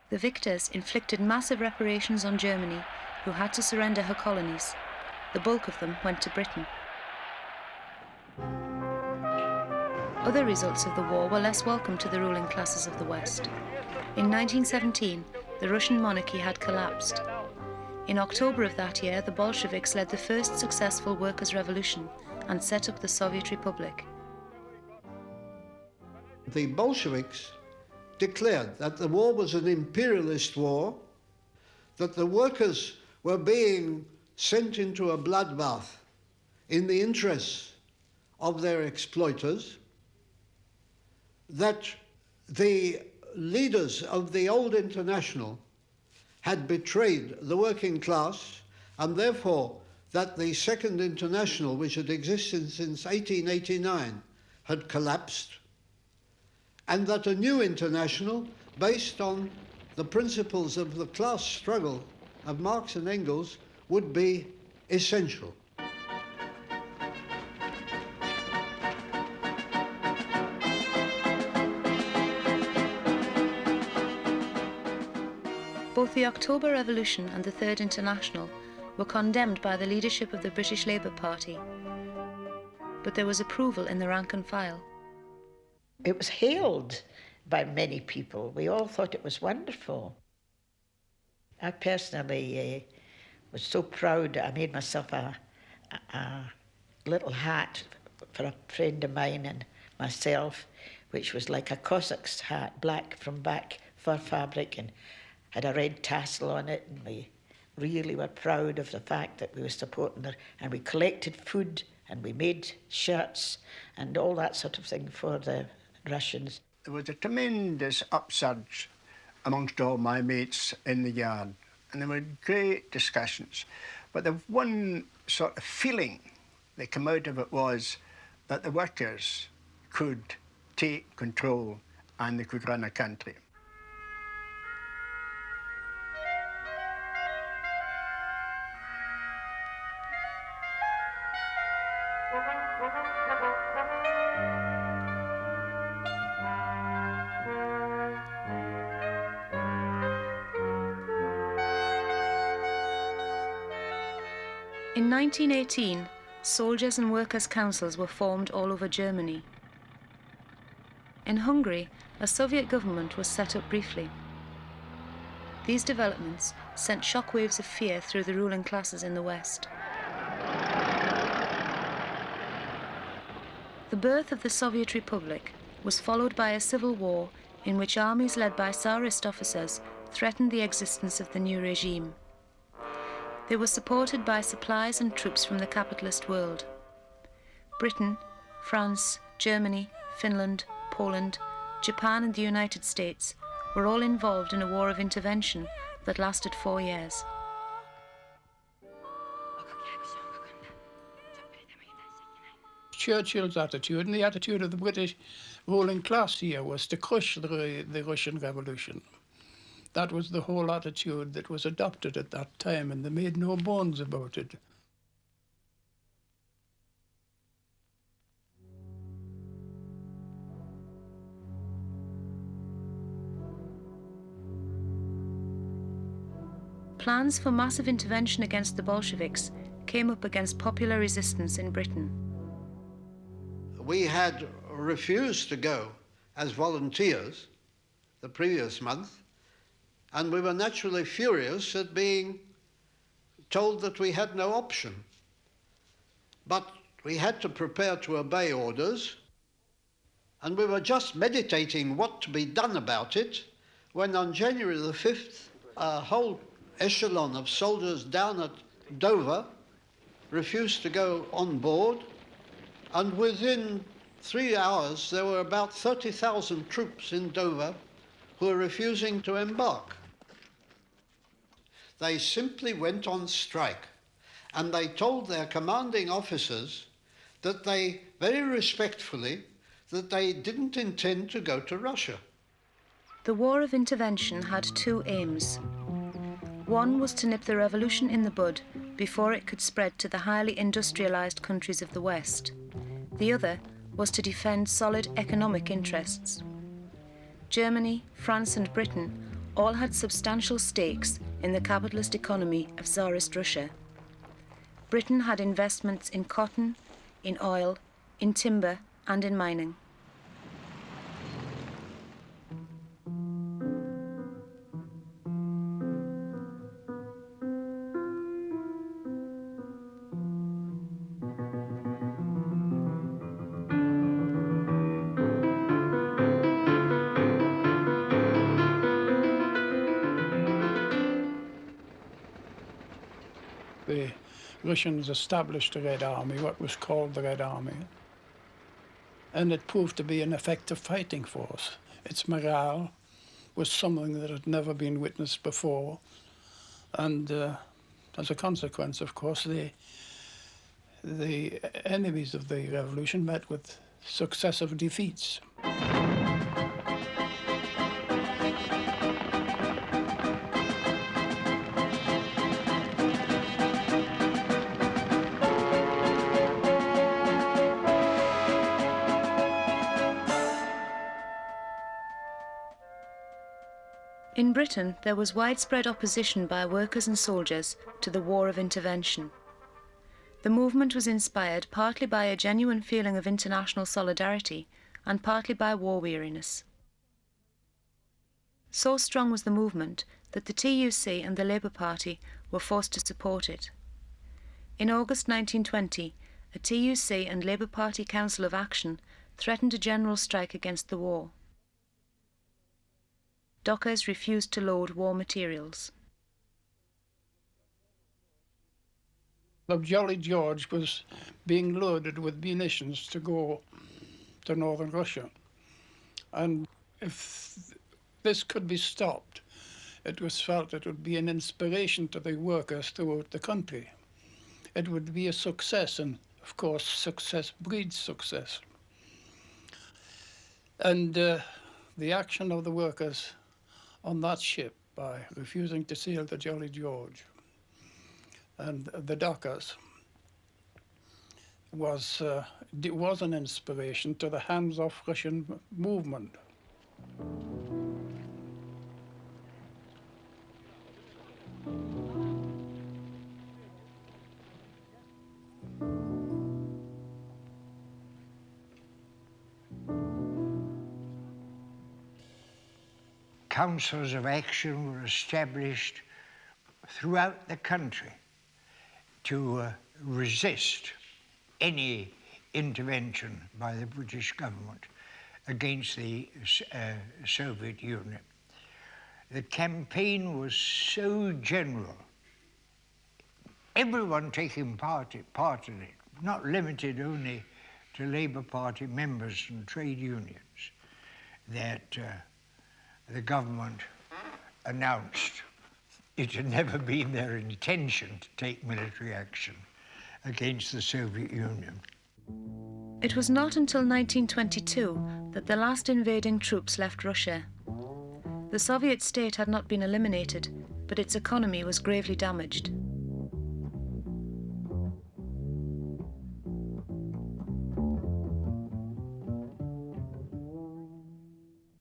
The victors inflicted massive reparations on Germany, who had to surrender her colonies. The bulk of them went to Britain. Other results of the war were less welcome to the ruling classes of the West. In 1917, the Russian monarchy had collapsed. In October of that year, the Bolsheviks led the first successful workers' revolution and set up the Soviet Republic. The Bolsheviks declared that the war was an imperialist war, that the workers were being sent into a bloodbath in the interests of their exploiters, that the leaders of the old international had betrayed the working class, and therefore that the Second International, which had existed since 1889, had collapsed, and that a new international, based on the principles of the class struggle of Marx and Engels, would be essential. Both the October Revolution and the Third International were condemned by the leadership of the British Labour Party, but there was approval in the rank and file. It was hailed by many people. We all thought it was wonderful. I personally was so proud. I made myself a little hat for a friend of mine and myself, which was like a Cossack's hat, black from back, fur fabric, and had a red tassel on it, and we really were proud of the fact that we were supporting her, and we collected food, and we made shirts, and all that sort of thing for the Russians. There was a tremendous upsurge amongst all my mates in the yard, and there were great discussions. But the one sort of feeling that came out of it was that the workers could take control and they could run a country. In 1918, soldiers and workers' councils were formed all over Germany. In Hungary, a Soviet government was set up briefly. These developments sent shockwaves of fear through the ruling classes in the West. The birth of the Soviet Republic was followed by a civil war in which armies led by Tsarist officers threatened the existence of the new regime. They were supported by supplies and troops from the capitalist world. Britain, France, Germany, Finland, Poland, Japan and the United States were all involved in a war of intervention that lasted 4 years. Churchill's attitude and the attitude of the British ruling class here was to crush the Russian Revolution. That was the whole attitude that was adopted at that time, and they made no bones about it. Plans for massive intervention against the Bolsheviks came up against popular resistance in Britain. We had refused to go as volunteers the previous month, and we were naturally furious at being told that we had no option. But we had to prepare to obey orders, and we were just meditating what to be done about it when on January the 5th, a whole echelon of soldiers down at Dover refused to go on board, and within 3 hours there were about 30,000 troops in Dover who were refusing to embark. They simply went on strike, and they told their commanding officers that they, very respectfully, that they didn't intend to go to Russia. The War of Intervention had 2 aims. One was to nip the revolution in the bud before it could spread to the highly industrialized countries of the West. The other was to defend solid economic interests. Germany, France and Britain all had substantial stakes in the capitalist economy of Tsarist Russia. Britain had investments in cotton, in oil, in timber, and in mining. The Russians established the Red Army, what was called the Red Army, and it proved to be an effective fighting force. Its morale was something that had never been witnessed before, and as a consequence, of course, the enemies of the revolution met with successive defeats. In Britain, there was widespread opposition by workers and soldiers to the War of Intervention. The movement was inspired partly by a genuine feeling of international solidarity and partly by war weariness. So strong was the movement that the TUC and the Labour Party were forced to support it. In August 1920, a TUC and Labour Party Council of Action threatened a general strike against the war. Dockers refused to load war materials. The Jolly George was being loaded with munitions to go to northern Russia. And if this could be stopped, it was felt it would be an inspiration to the workers throughout the country. It would be a success, and of course, success breeds success. And the action of the workers on that ship by refusing to sail the Jolly George and the dockers was an inspiration to the hands-off Russian movement. Councils of action were established throughout the country to resist any intervention by the British government against the Soviet Union. The campaign was so general, everyone taking part in it, not limited only to Labour Party members and trade unions, that the government announced it had never been their intention to take military action against the Soviet Union. It was not until 1922 that the last invading troops left Russia. The Soviet state had not been eliminated, but its economy was gravely damaged.